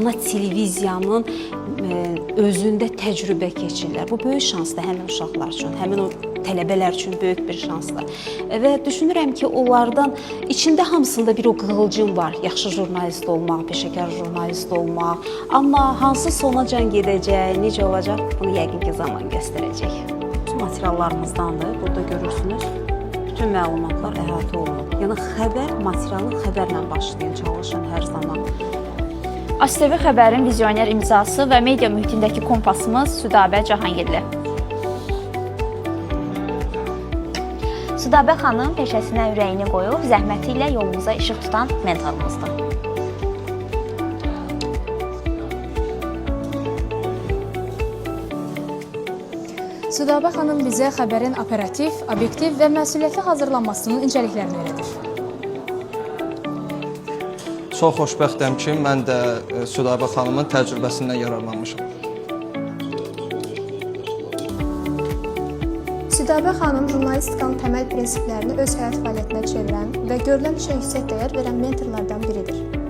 ana televiziyanın özündə təcrübə keçirlər. Bu böyük şansdır həmin uşaqlar üçün, həmin o tələbələr üçün böyük bir şansdır. Və düşünürəm ki, onlardan içində hamısında bir o qığılcım var. Yaxşı jurnalist olmaq, peşəkar jurnalist olmaq. Amma hansı sonacan gedəcək, necə olacaq, bunu yəqin ki, zaman göstərəcək. Bütün materiallarımızdandır, burada görürsünüz. Bütün məlumatlar əhatə olunub. Yəni, xəbər materialı xəbərlə başlayın, çalışın hər zaman. ASTV xəbərin vizyoner imzası və media mühitindəki kompasımız Südabə Cahangirli. Südabə xanım peşəsinə ürəyini qoyub, zəhməti ilə yolumuza işıq tutan mentorumuzdur. Südabə xanım bizə xəbərin operativ, obyektiv və məsuliyyətli hazırlanmasının incəliklərini öyrədir. Çox xoşbəxtəm ki, mən də Südabə xanımın təcrübəsindən yararlanmışam. Südabə xanım jurnalistikanın təməl prinsiplərini öz həyat fəaliyyətinə çevirən və görülən işə yüksək dəyər verən mentorlardan biridir.